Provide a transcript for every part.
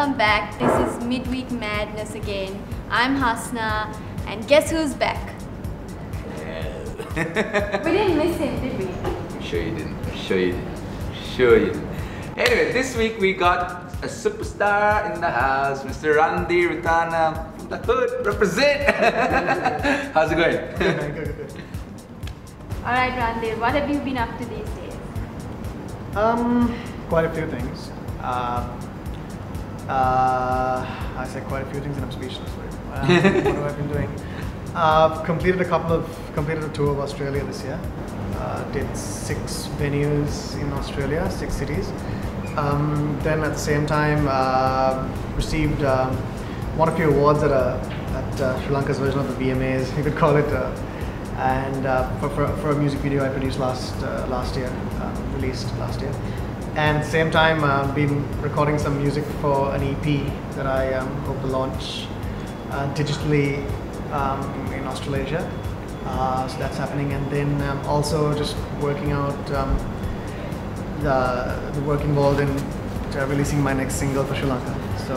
welcome back. This is Midweek Madness again. I'm Hasna, and guess who's back? We didn't miss him, did we? Sure you didn't. Sure you didn't. Sure you didn't. Anyway, this week we got a superstar in the house, Mr. Randhir, Witana, from the hood, represent! How's it going? Good. Alright Randhir, what have you been up to these days? Quite a few things. I said quite a few things and I'm speechless. What have I been doing? I've completed a tour of Australia this year. Did 6 venues in Australia, 6 cities. Then at the same time received won a few awards at Sri Lanka's version of the VMAs, you could call it, and for a music video I produced last year, released last year. And at the same time been recording some music for an EP that I hope to launch digitally in Australasia. So that's happening, and then also just working out the work involved in releasing my next single for Sri Lanka. So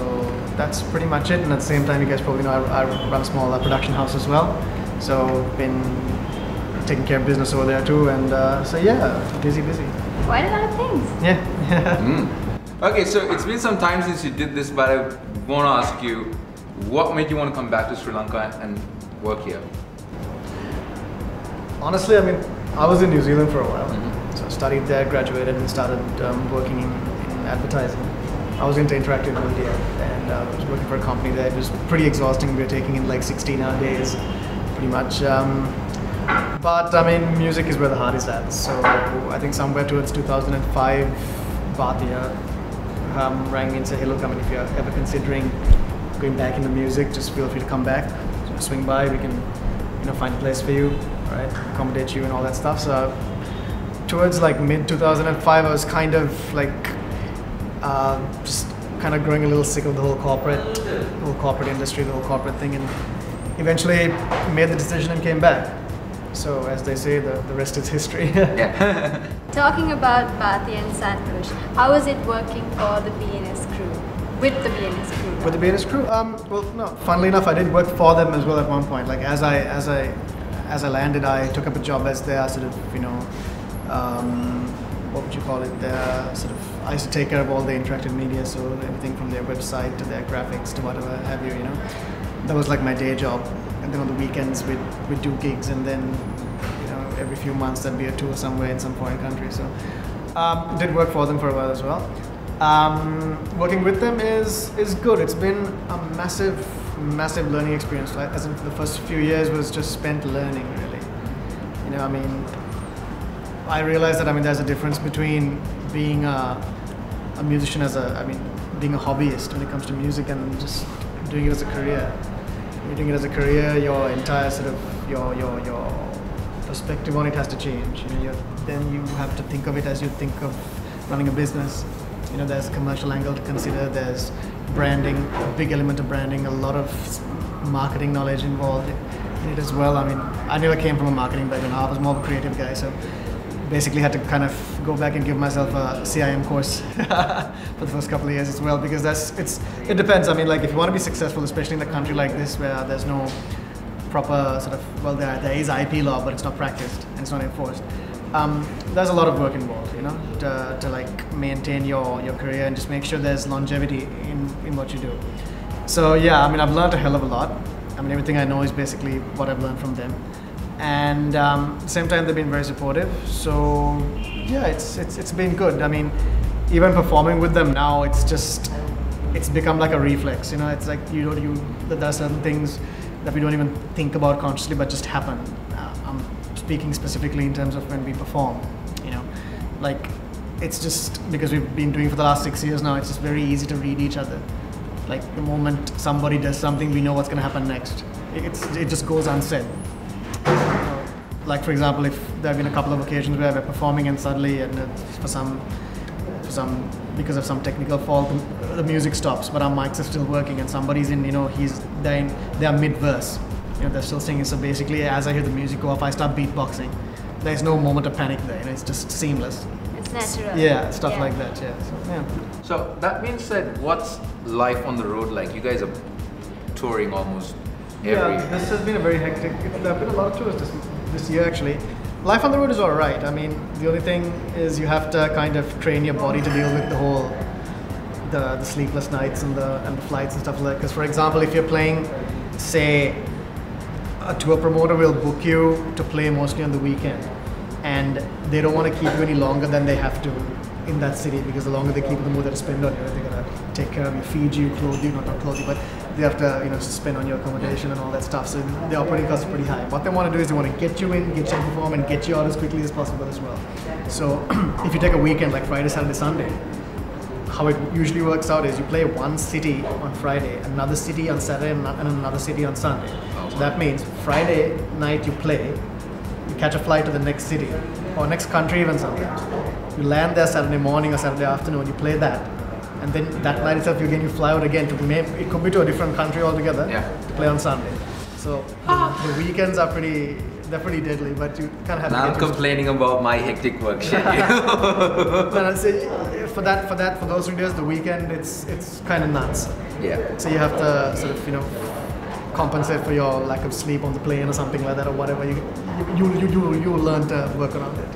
that's pretty much it, and at the same time you guys probably know I run a small production house as well, so been taking care of business over there too, and so yeah, busy. Quite a lot of things. Yeah. Okay, so it's been some time since you did this, but I want to ask you, what made you want to come back to Sri Lanka and work here? Honestly, I mean, I was in New Zealand for a while. So I studied there, graduated, and started working in advertising. I was into interactive media, and I was working for a company there. It was pretty exhausting. We were taking in like 16-hour days, pretty much. But I mean, music is where the heart is at. So I think somewhere towards 2005, Bhatia rang me and said, "Hey, look, I mean, if you're ever considering going back into music, just feel free to come back. So swing by. We can, find a place for you, right? Accommodate you and all that stuff." So towards like mid 2005, I was kind of like just kind of growing a little sick of the whole corporate industry, the whole corporate thing, and eventually made the decision and came back. So as they say, the rest is history. Yeah. Talking about Bhatia and Santosh, how is it working for the BNS crew? With the BNS crew? With the BNS crew? Well, no. Funnily enough, I did work for them as well at one point. Like as I landed, I took up a job as their sort of, what would you call it? Their sort of, I used to take care of all the interactive media, so everything from their website to their graphics to whatever have you, That was like my day job. And then on the weekends we'd do gigs, and then every few months there'd be a tour somewhere in some foreign country. So did work for them for a while as well. Working with them is good. It's been a massive learning experience. Right? As in the first few years was just spent learning, really. I realized that there's a difference between being a musician being a hobbyist when it comes to music, and just doing it as a career. When you're doing it as a career, your entire sort of your perspective on it has to change. Then you have to think of it as you think of running a business. There's a commercial angle to consider. There's branding, a big element of branding, a lot of marketing knowledge involved in it as well. I never came from a marketing background. I was more of a creative guy, so basically had to kind of go back and give myself a CIM course for the first couple of years as well, because it depends. Like if you want to be successful, especially in a country like this where there's no proper sort of, well, there is IP law, but it's not practiced and it's not enforced. There's a lot of work involved, to like maintain your career and just make sure there's longevity in what you do. So yeah, I've learned a hell of a lot. Everything I know is basically what I've learned from them. And at the same time, they've been very supportive. So yeah, it's been good. Even performing with them now, it's become like a reflex. It's like there are certain things that we don't even think about consciously, but just happen. I'm speaking specifically in terms of when we perform. Like it's just because we've been doing it for the last 6 years now. It's just very easy to read each other. Like the moment somebody does something, we know what's going to happen next. It just goes unsaid. Like for example, if there have been a couple of occasions where we're performing and suddenly, because of some technical fault, the music stops, but our mics are still working, and somebody's in, they are mid-verse, they're still singing. So basically, as I hear the music go off, I start beatboxing. There's no moment of panic there. It's just seamless. It's natural. Yeah, stuff like that. Yeah. So, yeah. So that being said, what's life on the road like? You guys are touring almost every. Yeah, this has been a very hectic. There have been a lot of tours this year actually. Life on the road is all right. I mean, the only thing is you have to kind of train your body to deal with the whole the sleepless nights and the flights and stuff like that. Because for example, if you're playing, say, a tour promoter will book you to play mostly on the weekend, and they don't want to keep you any longer than they have to in that city, because the longer they keep you, the more they spend on you. They're gonna take care of you, feed you, clothe you, not clothe you, but they have to spend on your accommodation and all that stuff. So the operating costs are pretty high. What they want to do is they want to get you in, get you to perform, and get you out as quickly as possible as well. So if you take a weekend like Friday, Saturday, Sunday, how it usually works out is you play one city on Friday, another city on Saturday, and another city on Sunday. So that means Friday night you play, you catch a flight to the next city, or next country even sometimes. You land there Saturday morning or Saturday afternoon, you play that, and then that night itself you fly out again to it could be to a different country altogether to play on Sunday. So the weekends are pretty deadly, but you kind of have to I'm complaining about my hectic work schedule. For those 3 days, the weekend it's kind of nuts. Yeah. So you have to sort of compensate for your lack of sleep on the plane or something like that, or whatever. You learn to work around it.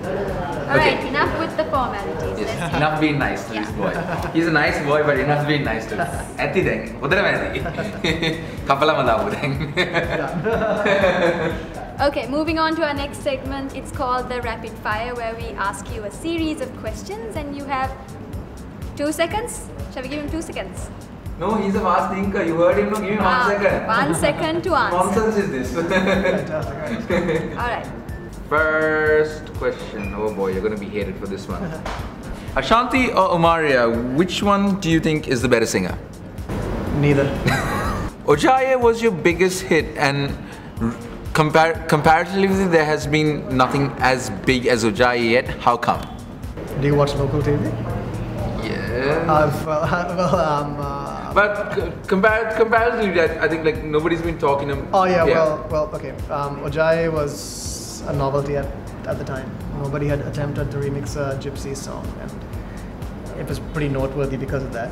Alright, enough with the formalities. Yes. Enough being nice to this boy. He's a nice boy, but enough being nice to him. Ati deng. Udara mati. Kapala madamu deng. Okay, moving on to our next segment. It's called the Rapid Fire, where we ask you a series of questions and you have 2 seconds. Shall we give him 2 seconds? No, he's a fast thinker. You heard him. No, give him 1 second. 1 second to answer. Nonsense is this. Alright. First question. Oh boy, you're going to be hated for this one. Ashanti or Omaria, which one do you think is the better singer? Neither. Ojaye was your biggest hit, and comparatively there has been nothing as big as Ojaye yet. How come? Do you watch local TV? Yeah. But comparatively, I think like nobody's been talking. Oh yeah. Well, okay. Ojaye was a novelty at the time. Nobody had attempted to remix a Gypsy song, and it was pretty noteworthy because of that.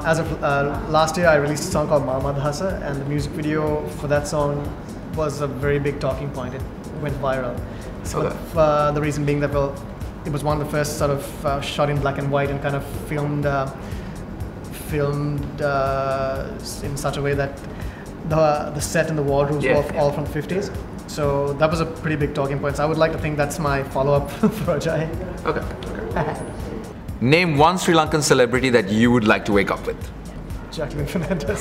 As of last year, I released a song called Mahmad Hassa, and the music video for that song was a very big talking point. It went viral. So the reason being that, well, it was one of the first sort of shot in black and white and kind of filmed in such a way that the set and the wardrobes were all from the 50s. So that was a pretty big talking point. So I would like to think that's my follow-up for Ajay. Okay. Name one Sri Lankan celebrity that you would like to wake up with. Jacqueline Fernandez.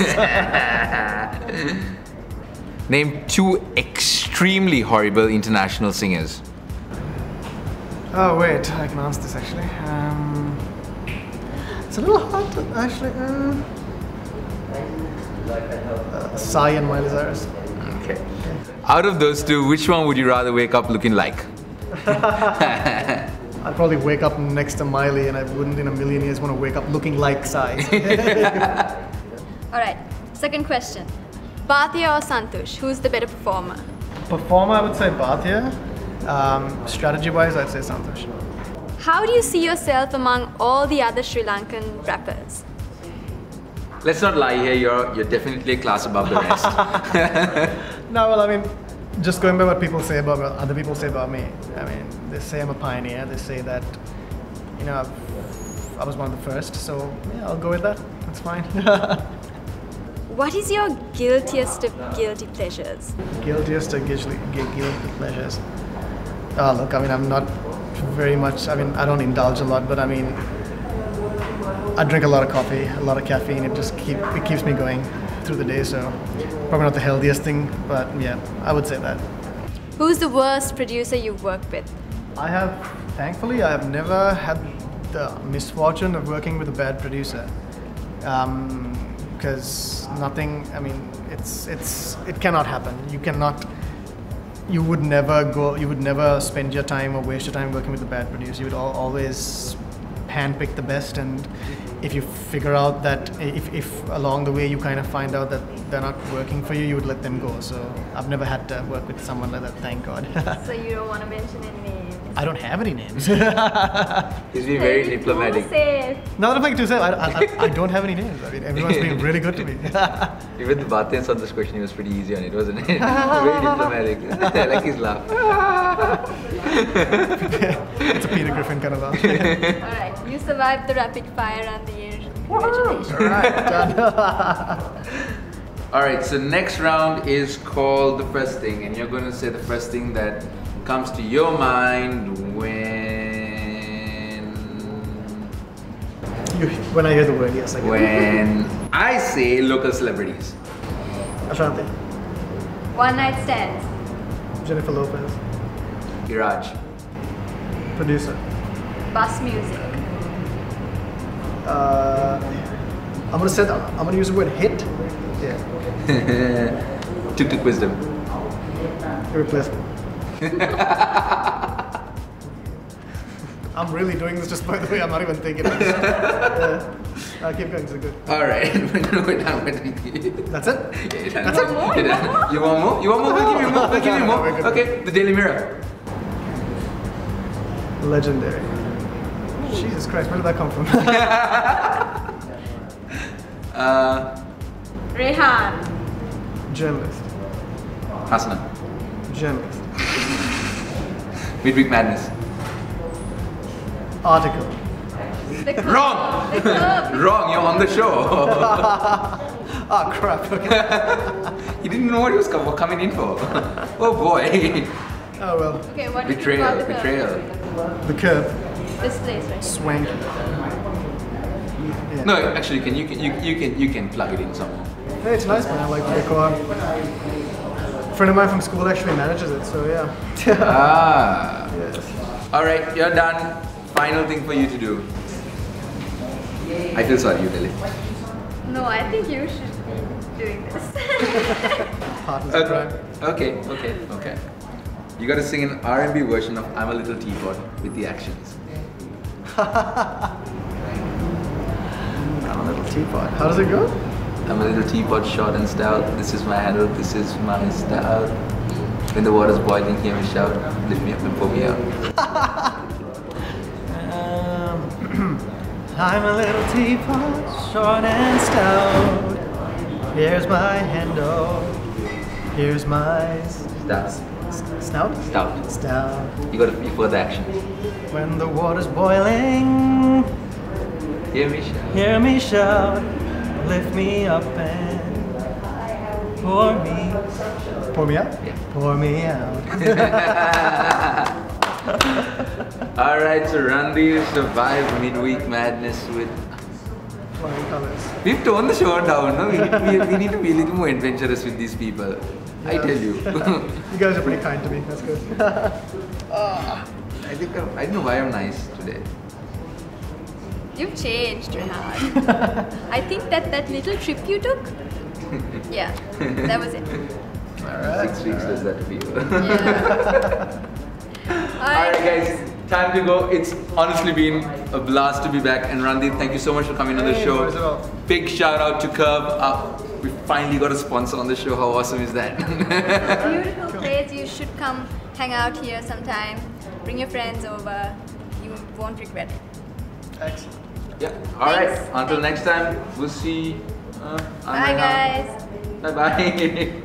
Name 2 extremely horrible international singers. Oh wait, I can answer this actually. It's a little hard to actually. Psy and Miley Cyrus. Okay. Out of those 2, which one would you rather wake up looking like? I'd probably wake up next to Miley, and I wouldn't in a million years want to wake up looking like Psy. Alright, second question. Bhatia or Santosh? Who's the better performer? Performer, I would say Bhatia. Strategy-wise, I'd say Santosh. How do you see yourself among all the other Sri Lankan rappers? Let's not lie here, you're definitely a class above the rest. No, well, I mean, just going by what people say about what other people say about me. I mean, they say I'm a pioneer. They say that, I was one of the first. So yeah, I'll go with that. That's fine. What is your guiltiest of guilty pleasures? Guiltiest of guilty pleasures. Oh, look, I mean, I'm not very much. I mean, I don't indulge a lot, but I mean, I drink a lot of coffee, a lot of caffeine. It keeps me going through the day. So probably not the healthiest thing, but yeah, I would say that. Who's the worst producer you've worked with? Thankfully, I have never had the misfortune of working with a bad producer. Because nothing. I mean, it cannot happen. You would never spend your time or waste your time working with a bad producer. You would always handpick the best, and if you figure out that if along the way you kind of find out that they're not working for you, you would let them go. So I've never had to work with someone like that, thank God. So you don't want to mention any names? I don't have any names. He's been very diplomatic. Now that I'm like to say, I don't have any names. I mean, everyone's been really good to me. Even the Bhatyan on this question, he was pretty easy on it, wasn't it? Very diplomatic. I like his laugh. It's a Peter Griffin kind of laugh. Alright, you survived the rapid fire and the year. Congratulations. Alright, done. Alright, so next round is called the first thing, and you're going to say the first thing that comes to your mind when I hear the word, yes, I get it. when I say local celebrities. Ashanti, One night stands. Jennifer Lopez, Iraj. producer. Bus music. I'm gonna use the word hit. Yeah, Tuk wisdom. irreplaceable. I'm really doing this just by the way. I'm not even thinking. Keep going. It's good. Alright, we're done. That's it. Yeah, That's it. You're done. You want more? You want more? We'll give you more. We'll give you No, more. we're good. Okay, the Daily Mirror. Legendary. Jesus Christ, where did that come from? Rehan. Journalist. Hasna. Journalist. Midweek Madness. Article. The club. Wrong! The club. Wrong, you're on the show. Ah, crap. Okay. He didn't know what he was coming in for. Oh boy. Oh well. Okay, what do you think about Betrayal. the club? The curve. This place, right? Swanky. Yeah. No, actually, you can plug it in somewhere. Hey, it's nice, man. I like the decor. A friend of mine from school actually manages it, so yeah. Ah. Yes. All right, you're done. Final thing for you to do. I feel sorry, you Lily. No, I think you should be doing this. Partners in crime. Okay. You gotta sing an R&B version of I'm a Little Teapot with the actions. I'm a little teapot. How does it go? I'm a little teapot, short and stout. This is my handle, this is my stout. When the water's boiling, hear me shout. Lift me up and pull me out. I'm a little teapot, short and stout. Here's my handle. Here's my Stout. snout. Stout. Stout. You gotta be for the action. When the water's boiling, Hear me shout. hear me shout. Lift me up and pour me. Pour me out? Yeah. Pour me out. Alright, so Randhir survived Midweek Madness with... Flying colors. We've toned the show down, no? We need to be a little more adventurous with these people. I Yeah. tell you. You guys are pretty kind to me. That's good. I don't know why I'm nice today. You've changed, Rehan. I think that little trip you took, yeah, that was it. Alright. 6 weeks does that to you. Yeah. Alright guys, time to go. It's honestly been a blast to be back, and Randhir, thank you so much for coming on the Hey, show. no worries at all. Big shout out to Curve. We finally got a sponsor on the show. How awesome is that? Beautiful place. You should come hang out here sometime. Bring your friends over. You won't regret it. Excellent. Yeah. Alright, Thanks. until next time, we'll see. Bye guys. Bye bye.